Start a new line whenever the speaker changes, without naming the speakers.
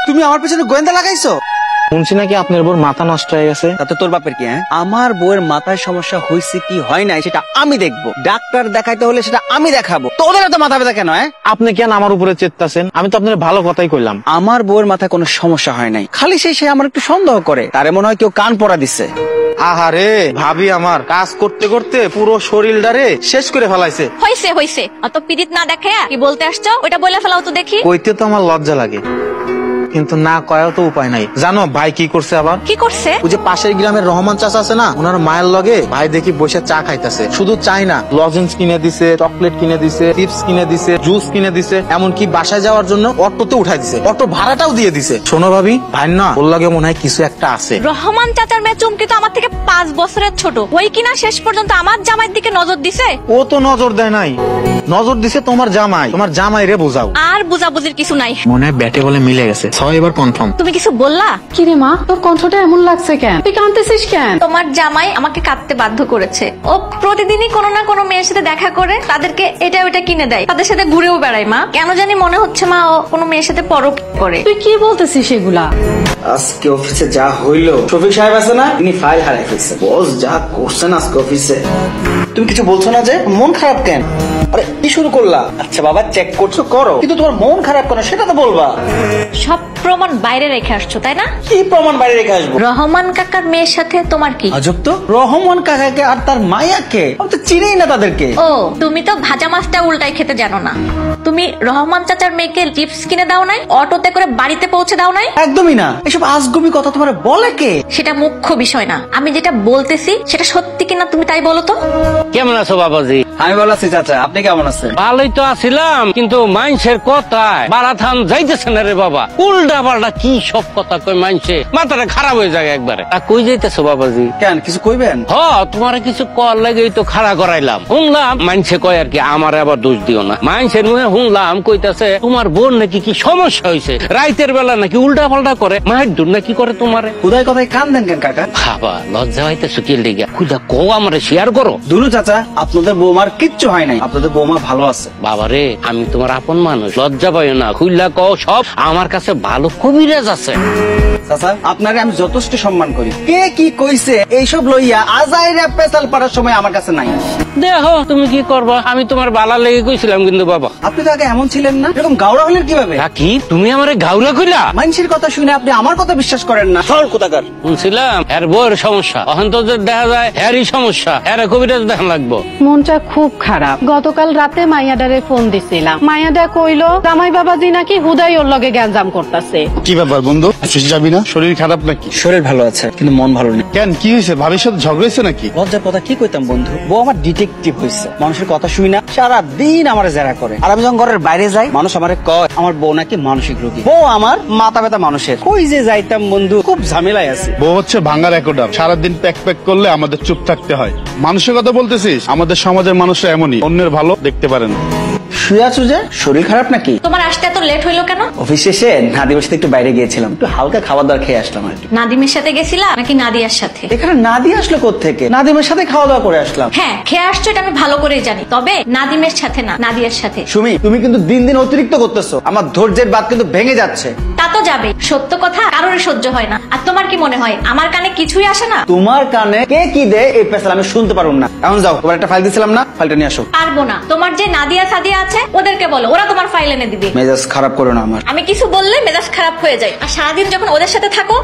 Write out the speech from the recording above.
তুমি আমার পেছনে গোয়েন্দা লাগাইছো?
শুনছি নাকি আপনার বউর মাথা নষ্ট হয়ে গেছে।
তাতে তোর বাপের কি? আমার বউয়ের মাথায় সমস্যা হয়েছে কি হয় নাই সেটা আমি দেখবো। ডাক্তার দেখাইতে হলে সেটা আমি দেখাবো। তোদের এত মাথা ব্যথা কেন?
আপনি কেন আমার উপরে চেত্তাছেন? আমি তো আপনার ভালো কথাই কইলাম।
আমার বউয়ের মাথায় কোনো সমস্যা হয় নাই, খালি সে আমার একটু সন্দেহ করে। তারে মনে হয় কেউ কান পড়া দিচ্ছে।
আহারে ভাবি আমার কাজ করতে করতে পুরো শরীরটারে শেষ করে ফেলাইছে।
হইছে হইছে, অত পিরিত না দেখে কি বলতে আসছো ওটা বলে ফেলাও তো দেখি।
কইতে তো আমার লজ্জা লাগে, কিন্তু না কয়াও তো উপায় নাই। জানো ভাই কি করছে? আবার
কি করছে?
ওই যে পাশের গ্রামের রহমান চাচা আছে না, ওনার মায়ের লগে ভাই দেখি বসে চা খাইতেছে। শুধু চাই না, লজেন্স কিনে দিছে, চকলেট কিনে দিছে, চিপস কিনে দিছে, জুস কিনে দিছে, এমনকি বাসায় যাওয়ার জন্য অটোতে উঠাই দিছে, অটো ভাড়াটাও দিয়ে দিছে। শোনো ভাবি, ভাই না ওর লগে মনে হয় কিছু একটা আছে।
রহমান চাচার মেয়ে চুমকি তো আমার থেকে 5 বছরের ছোট, ওই কিনা শেষ পর্যন্ত আমার জামাইয়ের দিকে নজর দিছে।
ও তো নজর দেয় নাই, নজর দিছে তোমার জামাই। তোমার জামাই রে বোঝাও।
আর বুঝাবুঝির কিছু নাই,
মনে হয় ব্যাটে বলে মিলে গেছে। ছয় এবার কনফার্ম।
তুমি কিছু বললা?
কিরে মা, তোর কণ্ঠটা এমন লাগছে কেন? তুই কাঁদতেছিস কেন?
তোমার জামাই আমাকে কাঁদতে বাধ্য করেছে। ও প্রতিদিনই কোনো না কোনো মেয়ের সাথে দেখা করে, তাদেরকে এটা ওটা কিনে দেয়, তাদের সাথে ঘুরেও বেড়ায়। মা কেন জানি মনে হচ্ছে মা ও কোনো মেয়ের সাথে পরক করে।
তুই কি বলতেছিস এগুলা?
আজকে অফিসে যা হইলো, শফিক সাহেব আছে না, তিনি ফাইল হারাই ফেলছে। বস যা করছেন আজকে অফিসে। তুমি কিছু বলছো না যে? মন খারাপ কেন? আরে কি শুরু করলা? আচ্ছা বাবা, চেক করছো করো, কিন্তু তোমার মন খারাপ কেন সেটা তো বলবা।
সব প্রমাণ বাইরে রেখে আসছো তাই না?
কি প্রমাণ বাইরে রেখে আসবো?
রহমান কাকার মেয়ের সাথে তোমার কি?
আজব তো, রহমান কাকাকে আর তার মায়াকে আমি তো চিনিই না তাদেরকে।
ও তুমি তো ভাজা মাছটা উল্টাই খেতে জানো না। তুমি রহমান চাচার মেয়েকে চিপস কিনে দাও নাই, অটোতে করে বাড়িতে পৌঁছে দাও নাই?
একদমই না, এসব আজগুবি কথা তোমার বলে কে?
সেটা মুখ্য বিষয় না, আমি যেটা বলতেছি সেটা সত্যি কিনা তুমি তাই বলো তো।
কেমন আছো বাবাজি?
আমি ভালো আছি চাচা, আপনি কেমন আছেন?
ভালোই তো আছিলাম, কিন্তু মানুষের কথায় বারাথান যাইতেছে না রে বাবা। উল্টা পাল্টা কি সব কথা কই মানুষে, মাথাটা খারাপ হয়ে যায় একবারে। কই যাইতেছো বাবাজি?
কেন কিছু কইবেন?
তোমার কিছু কর লাগেই তো খাড়া করাইলাম। শুনলাম মানুষে কয় আর কি, আমার আবার দোষ দিও না। মানুষের মুখে শুনলাম কইতাছে তোমার বোন নাকি কি সমস্যা হয়েছে, রাইতের বেলা নাকি উল্টা পাল্টা করে, মায়ের দূর নাকি করে তোমারে।
খুদাই কথায় কান দেন কেন কাকা?
বাবা লজ্জা হইতেছো কি লেগে? খুদা কও আমারে শেয়ার করো।
দুলু চাচা, আপনাদের বৌমার কিচ্ছু হয় নাই, আপনাদের বৌমা ভালো আছে।
বাবারে আমি তোমার আপন মানুষ, লজ্জা পাইও না, খুইলা কও সব। আমার কাছে ভালো কবিরাজ আছে।
চাচা আপনাকে আমি যথেষ্ট সম্মান করি, কে কি কইছে এইসব লইয়া আজাইরা পেছাল পাড়ার সময় আমার কাছে নাই।
দেখো তুমি কি করবা, আমি তোমার বালা লেগে কইছিলাম কিন্তু বাবা।
আপনি তো আগে এমন ছিলেন না, এরকম গাউরা হলেন কিভাবে?
কি তুমি আমারে গাউলা কইলা?
মানুষের কথা শুনে আপনি আমার কথা বিশ্বাস করেন না, সর কোথাকার।
শুনছিলাম এর বউয়ের সমস্যা, এখন তো যে দেখা যায় এরই সমস্যা, এর কবিরাজ দেখা লাগবো।
মনটা খুব খারাপ। গতকাল রাতে মাইয়াডারে ফোন দিছিলাম, মাইয়াডা কইলো জামাই বাবাজি নাকি হুদাই ওর লগে গ্যাঞ্জাম করতেছে।
কি ব্যাপার বন্ধু, অফিসে যাবি না? শরীর খারাপ নাকি?
শরীর ভালো আছে কিন্তু মন ভালো নেই।
কেন, কি হয়েছে? ভাবির সাথে ঝগড়া হয়েছে নাকি?
লজ্জার কথা কি কইতাম বন্ধু, বউ আমার ডিটেকটিভ হয়েছে। মানুষের কথা শুই না, সারাদিন আমার জেরা করে। আর আমি যখন ঘরের বাইরে যাই, মানুষ আমারে কয় আমার বউ নাকি মানসিক রোগী। বউ আমার মাথা ব্যথা মানুষের। কই যে যাইতাম বন্ধু, খুব ঝামেলায় আছি।
বউ হচ্ছে ভাঙা রেকর্ডার, সারাদিন প্যাক প্যাক করলে আমাদের চুপ থাকতে হয়। মানুষের কথা বলতেছিস? আমাদের সমাজের মানুষরা এমনই, অন্যের ভালো দেখতে পারে না।
শুয়ে আছো যে, শরীর খারাপ নাকি?
তোমার আসতে এত লেট হইলো কেন?
অফিস শেষে নাদিমের সাথে একটু বাইরে গিয়েছিলাম, একটু হালকা খাবার দাবার খেয়ে আসলাম আর কি।
নাদিমের সাথে গেছিলা নাকি নাদিয়ার সাথে?
এখানে নাদি আসলো কোত্থেকে? নাদিমের সাথে খাওয়া দাওয়া করে আসলাম।
হ্যাঁ খেয়ে আসছো, এটা আমি ভালো করেই জানি, তবে নাদিমের সাথে না, নাদিয়ার সাথে।
সুমি, তুমি কিন্তু দিন দিন অতিরিক্ত করতেছো, আমার ধৈর্যের বাদ কিন্তু ভেঙে যাচ্ছে।
তা তো যাবে, সত্য কথা কারোর সহ্য হয় না। আর তোমার কি মনে হয় আমার কানে কিছুই আসে না?
তোমার কানে কে কি দেয় এই পেছাল আমি শুনতে পারুম না। এখন যাও, তোমার একটা ফাইল দিছিলাম না, ফাইলটা নিয়ে আসো।
পারবো না, তোমার যে নাদিয়া সাদিয়া আছে ওদেরকে বলো, ওরা তোমার ফাইল এনে দিবে।
মেজাজ খারাপ করো না আমার।
আমি কিছু বললে মেজাজ খারাপ হয়ে যায়, আর সারাদিন যখন ওদের সাথে থাকো